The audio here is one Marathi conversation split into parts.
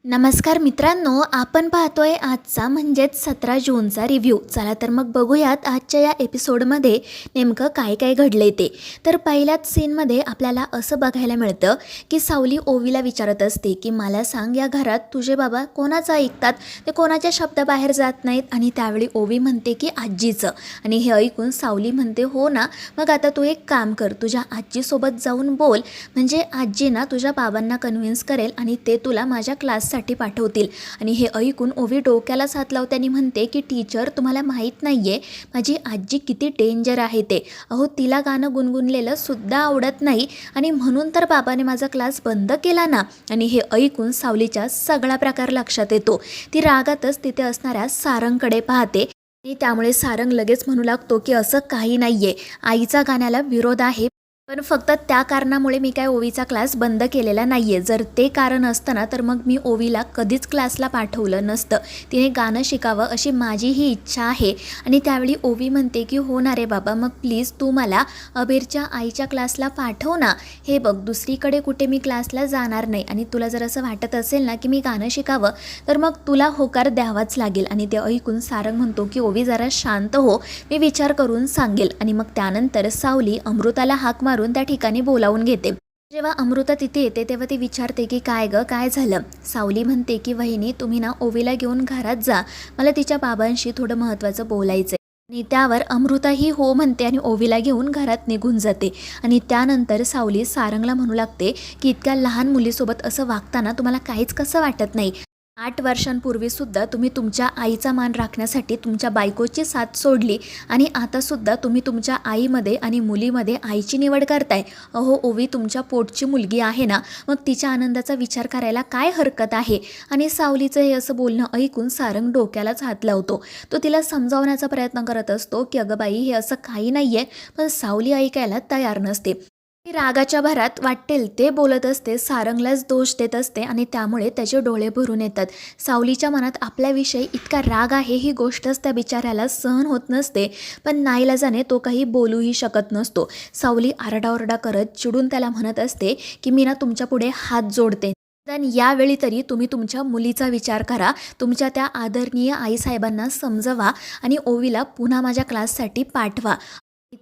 नमस्कार मित्रांनो, आपण पाहतोय आजचा म्हणजेच 17 जूनचा रिव्ह्यू. चला तर मग बघूयात आजच्या या एपिसोडमध्ये नेमकं काय काय घडले ते. तर पहिल्याच सीनमध्ये आपल्याला असं बघायला मिळतं की सावली ओवीला विचारत असते की मला सांग, या घरात तुझे बाबा कोणाचं ऐकतात, ते कोणाच्या शब्दाबाहेर जात नाहीत. आणि त्यावेळी ओवी म्हणते की आजीचं. आणि हे ऐकून सावली म्हणते हो ना, मग आता तू एक काम कर, तुझ्या आजीसोबत जाऊन बोल, म्हणजे आजी ना तुझ्या बाबांना कन्व्हिन्स करेल आणि ते तुला माझ्या क्लाससाठी पाठवतील. आणि हे ऐकून ओवी डोक्यालाच हात लावताना म्हणते की टीचर, तुम्हाला माहीत नाही आहे माझी आजी किती डेंजर आहे ते. अहो, तिला गाणं गुणगुणलेलं सुद्धा आवडत नाही आणि म्हणून तर बाबाने माझा क्लास बंद केला ना. आणि हे ऐकून सावलीच्या सगळा प्रकार लक्षात येतो. ती रागातच तिथे असणाऱ्या सारंगकडे पाहते आणि त्यामुळे सारंग लगेच म्हणू लागतो की असं काही नाही आहे, आईचा गाण्याला विरोध आहे, पण फक्त त्या कारणामुळे मी काय ओवीचा क्लास बंद केलेला नाही आहे. जर ते कारण असतं ना तर मग मी ओवीला कधीच क्लासला पाठवलं नसतं. तिने गाणं शिकावं अशी माझीही इच्छा आहे. आणि त्यावेळी ओवी म्हणते की हो ना रे बाबा, मग प्लीज तू मला अबीरच्या आईच्या क्लासला पाठव ना. हे बघ, दुसरीकडे कुठे मी क्लासला जाणार नाही आणि तुला जर असं वाटत असेल ना की मी गाणं शिकावं तर मग तुला होकार द्यावाच लागेल. आणि ते ऐकून सारंग म्हणतो की ओवी जरा शांत हो, मी विचार करून सांगेल. आणि मग त्यानंतर सावली अमृताला हाक मारून त्या ठिकाणी बोलावून घेते. जेव्हा अमृता तिथे येते तेव्हा ती विचारते की काय गं, काय झालं. सावली म्हणते की वहिनी, तुम्ही ना ओवीला घेऊन घरात जा, मला तिच्या बाबांशी थोडं महत्त्वाचं बोलायचं. आणि त्यावर अमृता ही हो म्हणते आणि ओवीला घेऊन घरात निघून जाते. आणि त्यानंतर सावली सारंगला म्हणू लागते की इतक्या लहान मुलीसोबत असं वागताना तुम्हाला काहीच कसं वाटत नाही. 8 वर्षांपूर्वीसुद्धा तुम्ही तुमच्या आईचा मान राखण्यासाठी तुमच्या बायकोची साथ सोडली आणि आतासुद्धा तुम्ही तुमच्या आईमध्ये आणि मुलीमध्ये आईची निवड करताय. अहो ओवी, तुमच्या पोटची मुलगी आहे ना, मग तिच्या आनंदाचा विचार करायला काय हरकत आहे. आणि सावलीचं हे असं बोलणं ऐकून सारंग डोक्यालाच हात लावतो. तो तिला समजावण्याचा प्रयत्न करत असतो की अगं बाई, हे असं काही नाही आहे, पण सावली ऐकायला तयार नसते. ती रागाच्या भरात वाटेल ते बोलत असते, सारंगलाच दोष देत असते आणि त्यामुळे त्याचे डोळे भरून येतात. सावलीच्या मनात आपल्याविषयी इतका राग आहे ही गोष्टच त्या बिचाऱ्याला सहन होत नसते, पण नाईलाजाने तो काही बोलूही शकत नसतो. सावली आरडाओरडा करत चिडून त्याला म्हणत असते की मी ना तुमच्या पुढे हात जोडते, पण यावेळी तरी तुम्ही तुमच्या मुलीचा विचार करा, तुमच्या त्या आदरणीय आईसाहेबांना समजवा आणि ओवीला पुन्हा माझ्या क्लाससाठी पाठवा.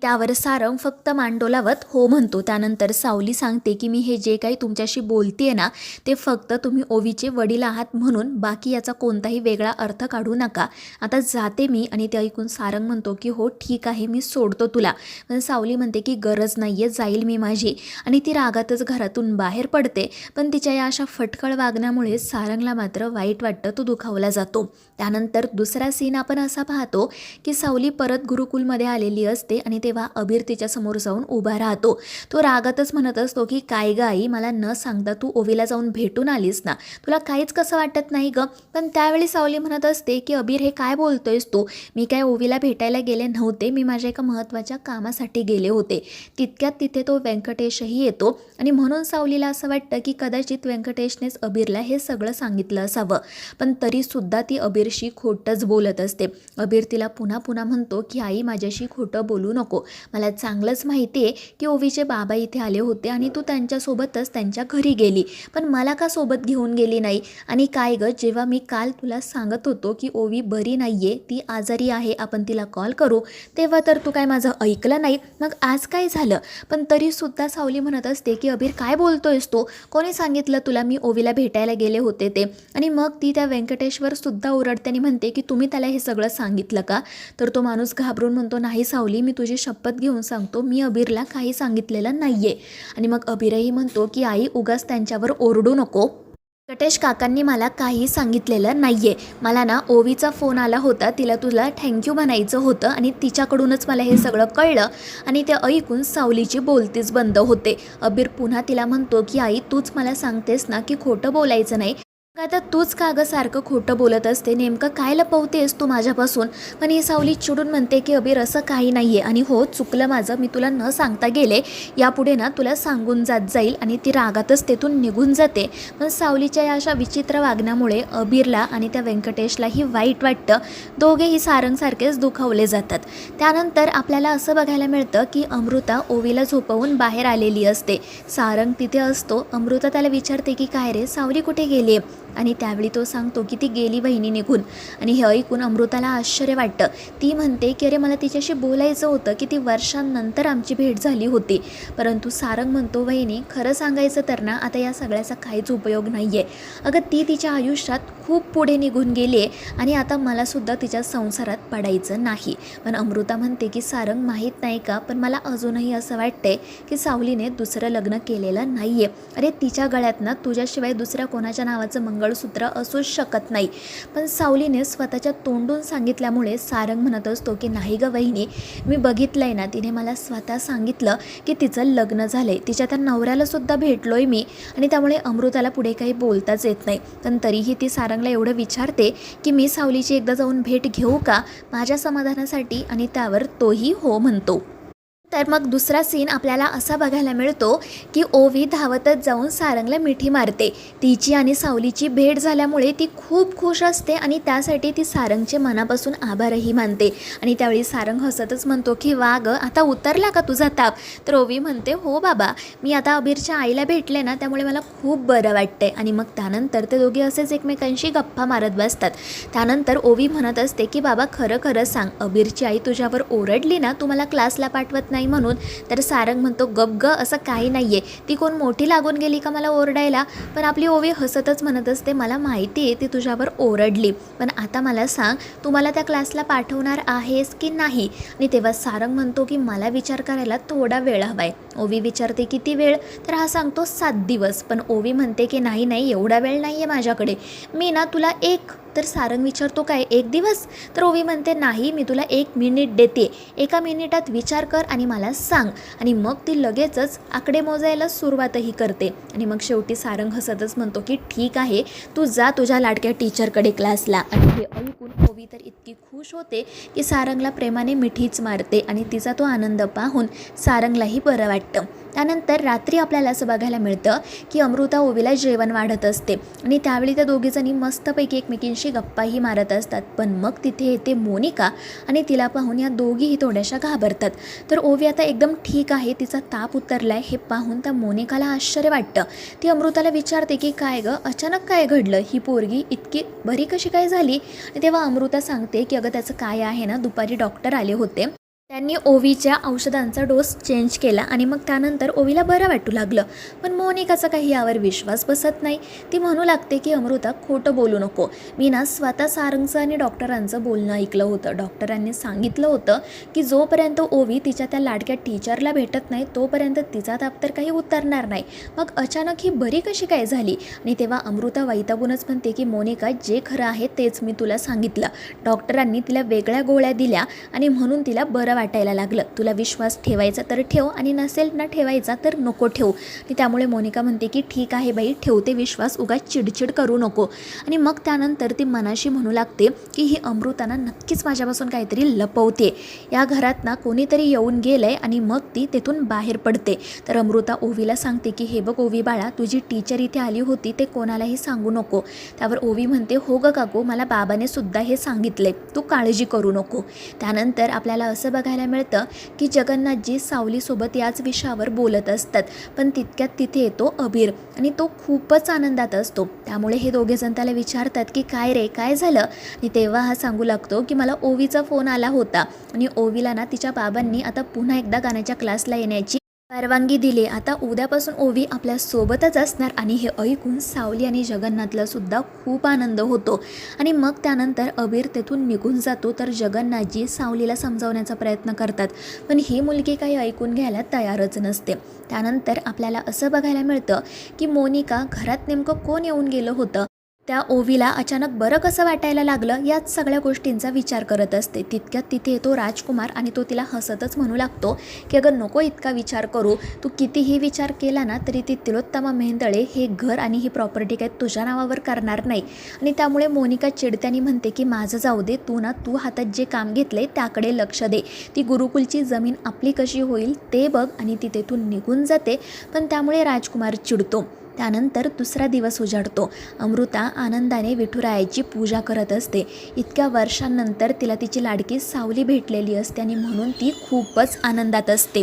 त्यावर सारंग फक्त मान डोलावत हो म्हणतो. त्यानंतर सावली सांगते की मी हे जे काही तुमच्याशी बोलतेय ना, ते फक्त तुम्ही ओवीचे वडील आहात म्हणून, बाकी याचा कोणताही वेगळा अर्थ काढू नका, आता जाते मी. आणि ते ऐकून सारंग म्हणतो की हो ठीक आहे, मी सोडतो तुला. पण सावली म्हणते की गरज नाही आहे, जाईल मी माझी. आणि ती रागातच घरातून बाहेर पडते. पण तिच्या या अशा फटकळ वागण्यामुळे सारंगला मात्र वाईट वाटतं, तो दुखावला जातो. त्यानंतर दुसरा सीन आपण असा पाहतो की सावली परत गुरुकुलमध्ये आलेली असते आणि तेव्हा अबीर तिच्या समोर जाऊन उभा राहतो. तो रागातच म्हणत असतो की काय ग आई, मला न सांगता तू ओवीला जाऊन भेटून आलीस ना, तुला काहीच कसं वाटत नाही ग. पण त्यावेळी सावली म्हणत असते की अबीर, हे काय बोलतोयस तू, मी काय ओवीला भेटायला गेले नव्हते, मी माझ्या एका महत्त्वाच्या कामासाठी गेले होते. तितक्यात तिथे तो व्यंकटेशही येतो आणि म्हणून सावलीला असं वाटतं की कदाचित व्यंकटेशनेच अबीरला हे सगळं सांगितलं असावं. पण तरीसुद्धा ती अबीरशी खोटंच बोलत असते. अबीर तिला पुन्हा पुन्हा म्हणतो की आई, माझ्याशी खोटं बोलू नको, मला चांगलंच माहिती आहे की ओवीचे बाबा इथे आले होते आणि तू त्यांच्यासोबतच त्यांच्या घरी गेली, पण मला का सोबत घेऊन गेली नाही. आणि काय ग, जेव्हा मी काल तुला सांगत होतो की ओवी बरी नाही आहे, ती आजारी आहे, आपण तिला कॉल करू, तेव्हा तर तू काय माझं ऐकलं नाही, मग आज काय झालं. पण तरीसुद्धा सावली म्हणत असते की अबीर, काय बोलतोयस तू, कोणी सांगितलं तुला मी ओवीला भेटायला गेले होते ते. आणि मग ती त्या व्यंकटेशवर सुद्धा ओरडते म्हणते की तुम्ही त्याला हे सगळं सांगितलं का. तर तो माणूस घाबरून म्हणतो नाही सावली, मी तुझी शपथ घेऊन सांगतो, मी अबीरला काही सांगितलेलं नाही आहे. आणि मग अबीरही म्हणतो की आई, उगाच त्यांच्यावर ओरडू नको, व्यंकटेश काकांनी मला काही सांगितलेलं नाही आहे. मला ना ओवीचा फोन आला होता, तिला तुला थँक्यू म्हणायचं होतं आणि तिच्याकडूनच मला हे सगळं कळलं. आणि ते ऐकून सावलीची बोलतीच बंद होते. अबीर पुन्हा तिला म्हणतो की आई, तूच मला सांगतेस ना की खोटं बोलायचं नाही, आता तूच का गं सारखं खोटं बोलत असते, नेमकं काय लपवतेस तू माझ्यापासून. पण ही सावली चिडून म्हणते की अबीर, असं काही नाही आहे आणि हो, चुकलं माझं, मी तुला न सांगता गेले, यापुढे ना तुला सांगून जात जाईल. आणि ती रागातच तेथून निघून जाते. पण सावलीच्या या अशा विचित्र वागण्यामुळे अबीरला आणि त्या व्यंकटेशलाही वाईट वाटतं. दोघेही सारंगसारखेच दुखावले जातात. त्यानंतर आपल्याला असं बघायला मिळतं की अमृता ओवीला झोपवून बाहेर आलेली असते. सारंग तिथे असतो. अमृता त्याला विचारते की काय रे, सावली कुठे गेली आहे. आणि त्यावेळी तो सांगतो की ती गेली वहिनी निघून. आणि हे ऐकून अमृताला आश्चर्य वाटतं. ती म्हणते की अरे मला तिच्याशी बोलायचं होतं की ती वर्षांनंतर आमची भेट झाली होती. परंतु सारंग म्हणतो वहिनी खरं सांगायचं तर ना आता या सगळ्याचा काहीच उपयोग नाही आहे. अगं ती तिच्या आयुष्यात खूप पुढे निघून गेली आहे आणि आता मलासुद्धा तिच्या संसारात पडायचं नाही. पण अमृता म्हणते की सारंग माहीत नाही का, पण मला अजूनही असं वाटतंय की सावलीने दुसरं लग्न केलेलं नाही आहे. अरे तिच्या गळ्यात ना तुझ्याशिवाय दुसऱ्या कोणाच्या नावाचं मंगळसूत्र असूच शकत नाही. पण सावलीने स्वतःच्या तोंडून सांगितल्यामुळे सारंग म्हणत असतो की नाही गं वहिनी, मी बघितलं आहे ना, तिने मला स्वतः सांगितलं की तिचं लग्न झालं आहे, तिच्या त्या नवऱ्यालासुद्धा भेटलो आहे मी. आणि त्यामुळे अमृताला पुढे काही बोलताच येत नाही. पण तरीही ती सारंगला एवढं विचारते की मी सावलीची एकदा जाऊन भेट घेऊ का माझ्या समाधानासाठी, आणि त्यावर तोही हो म्हणतो. तर मग दुसरा सीन आपल्याला असा बघायला मिळतो की ओवी धावतच जाऊन सारंगला मिठी मारते. तिची आणि सावलीची भेट झाल्यामुळे ती खूप खुश असते आणि त्यासाठी ती सारंगचे मनापासून आभारही मानते. आणि त्यावेळी सारंग हसतच म्हणतो की वा गं, आता उतरला का तुझा ताप. तर ओवी म्हणते हो बाबा, मी आता अबीरच्या आईला भेटले ना त्यामुळे मला खूप बरं वाटतंय. आणि मग त्यानंतर ते दोघे असेच एकमेकांशी गप्पा मारत बसतात. त्यानंतर ओवी म्हणत असते की बाबा खरं खरं सांग, अबीरची आई तुझ्यावर ओरडली ना तू मला क्लासला पाठवत नाही म्हणून. तर सारंग म्हणतो गप ग, असं काही नाही आहे, ती कोण मोठी लागून गेली का मला ओरडायला. पण आपली ओवी हसतच म्हणत असते मला माहिती आहे ती तुझ्यावर ओरडली, पण आता मला सांग तू मला त्या क्लासला पाठवणार आहेस की नाही. आणि तेव्हा सारंग म्हणतो की मला विचार करायला थोडा वेळ हवा आहे. ओवी विचारते किती वेळ, तर हा सांगतो 7 दिवस. पण ओवी म्हणते की नाही नाही, एवढा वेळ नाही आहे माझ्याकडे, मी ना तुला तर सारंग विचारतो काय 1 दिवस. तर ओवी म्हणते नाही, मी तुला 1 मिनिट देते, 1 मिनिटात विचार कर आणि मला सांग. आणि मग ती लगेचच आकडे मोजायला सुरुवातही करते. आणि मग शेवटी सारंग हसतच म्हणतो की ठीक आहे, तू जा तुझ्या लाडक्या टीचरकडे क्लासला. आणि हे ऐकून ओवी तर इतकी खुश होते की सारंगला प्रेमाने मिठीच मारते आणि तिचा तो आनंद पाहून सारंगलाही बरं वाटतं. त्यानंतर रात्री आपल्याला असं बघायला मिळतं की अमृता ओवीला जेवण वाढत असते आणि त्यावेळी त्या दोघीजणी मस्तपैकी एकमेकींशी गप्पाही मारत असतात. पण मग तिथे येते मोनिका आणि तिला पाहून या दोघीही थोड्याशा घाबरतात. तर ओवी आता एकदम ठीक आहे, तिचा ताप उतरलाय हे पाहून त्या मोनिकाला आश्चर्य वाटतं. ती अमृताला विचारते की काय गं, अचानक काय घडलं, ही पोरगी इतकी बरी कशी काय झाली. आणि तेव्हा अमृता सांगते की अगं त्याचं काय आहे ना, दुपारी डॉक्टर आले होते, त्यांनी ओवीच्या औषधांचा डोस चेंज केला आणि मग त्यानंतर ओवीला बरं वाटू लागलं. पण मोनिकाचा काही यावर विश्वास बसत नाही. ती म्हणू लागते की अमृता खोटं बोलू नको, मी ना स्वतः सारंगचं आणि डॉक्टरांचं बोलणं ऐकलं होतं. डॉक्टरांनी सांगितलं होतं की जोपर्यंत ओवी तिच्या त्या लाडक्या टीचरला भेटत नाही तोपर्यंत तिचा ताप तर काही उतरणार नाही. मग अचानक ही बरी कशी काय झाली. आणि तेव्हा अमृता वैतागूनच म्हणते की मोनिका जे खरं आहे तेच मी तुला सांगितलं, डॉक्टरांनी तिला वेगळ्या गोळ्या दिल्या आणि म्हणून तिला बरं वाटायला लागलं. तुला विश्वास ठेवायचा तर ठेव आणि नसेल ना ठेवायचा तर नको ठेवू. आणि त्यामुळे मोनिका म्हणते की ठीक आहे बाई, ठेवते विश्वास, उगाच चिडचिड करू नको. आणि मग त्यानंतर ती मनाशी म्हणू लागते की ही अमृताना नक्कीच माझ्यापासून काहीतरी लपवते, या घरात ना कोणीतरी येऊन गेलंय आणि मग ती तेथून बाहेर पडते. तर अमृता ओवीला सांगते की हे बघ ओवी बाळा, तुझी टीचर इथे आली होती, ते कोणालाही सांगू नको. त्यावर ओवी म्हणते हो ग काकू, मला बाबाने सुद्धा हे सांगितले, तू काळजी करू नको. त्यानंतर आपल्याला असं बघायला मिळतं की जगन्नाथजी सावलीसोबत याच विषयावर बोलत असतात. पण तितक्यात तिथे येतो अबीर आणि तो खूपच आनंदात असतो. त्यामुळे हे दोघेजण त्याला विचारतात की काय रे, काय झालं. आणि तेव्हा हा सांगू लागतो की मला ओवीचा फोन आला होता आणि ओवीला ना तिच्या बाबांनी आता पुन्हा एकदा गाण्याच्या क्लासला येण्याची परवानगी दिली. आता उद्यापासून ओवी आपल्या सोबतच असणार. आणि हे ऐकून सावली आणि जगन्नाथला सुद्धा खूप आनंद होतो. आणि मग त्यानंतर अबीर तेथून निघून जातो. तर जगन्नाथजी सावलीला समजावण्याचा प्रयत्न करतात, पण ही मुलगी काही ऐकून घ्यायला तयारच नसते. त्यानंतर आपल्याला असं बघायला मिळतं की मोनिका घरात नेमकं कोण येऊन गेलं होतं, त्या ओवीला अचानक बरं कसं वाटायला लागलं, याच सगळ्या गोष्टींचा विचार करत असते. तितक्यात तिथे येतो राजकुमार आणि तो तिला हसतच म्हणू लागतो की अगं नको इतका विचार करू, तू कितीही विचार केला ना तरी ती तिलोत्तमा मेहेंदळे हे घर आणि ही प्रॉपर्टी काही तुझ्या नावावर करणार नाही. आणि त्यामुळे मोनिका चिडत्याने म्हणते की माझं जाऊ दे, तू हातात जे काम घेतले त्याकडे लक्ष दे, ती गुरुकुलची जमीन आपली कशी होईल ते बघ. आणि ती तेथून निघून जाते. पण त्यामुळे राजकुमार चिडतो. त्यानंतर दुसरा दिवस उजाडतो. अमृता आनंदाने विठुरायाची पूजा करत असते. इतक्या वर्षांनंतर तिला तिची लाडकी सावली भेटलेली असते आणि म्हणून ती खूपच आनंदात असते.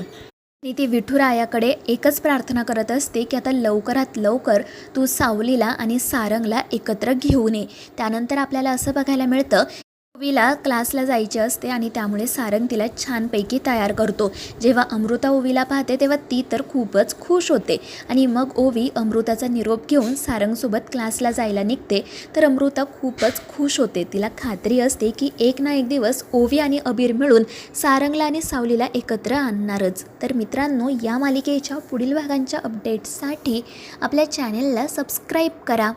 आणि ती विठुरायाकडे एकच प्रार्थना करत असते की आता लवकरात लवकर तू सावलीला आणि सारंगला एकत्र घेऊन ये. त्यानंतर आपल्याला असं बघायला मिळतं ओवीला क्लासला जायचे असते आणि त्यामुळे सारंग तिला छानपैकी तयार करतो. जेव्हा अमृता ओवीला पाहते तेव्हा ती तर खूपच खुश होते आणि मग ओवी अमृताचा निरोप घेऊन सारंगसोबत क्लासला जायला निघते. तर अमृता खूपच खुश होते. तिला खात्री असते की एक ना एक दिवस ओवी आणि अबीर मिळून सारंगला आणि सावलीला एकत्र आणणारच. तर मित्रांनो, या मालिकेच्या पुढील भागांच्या अपडेट्ससाठी आपल्या चॅनेलला सबस्क्राईब करा.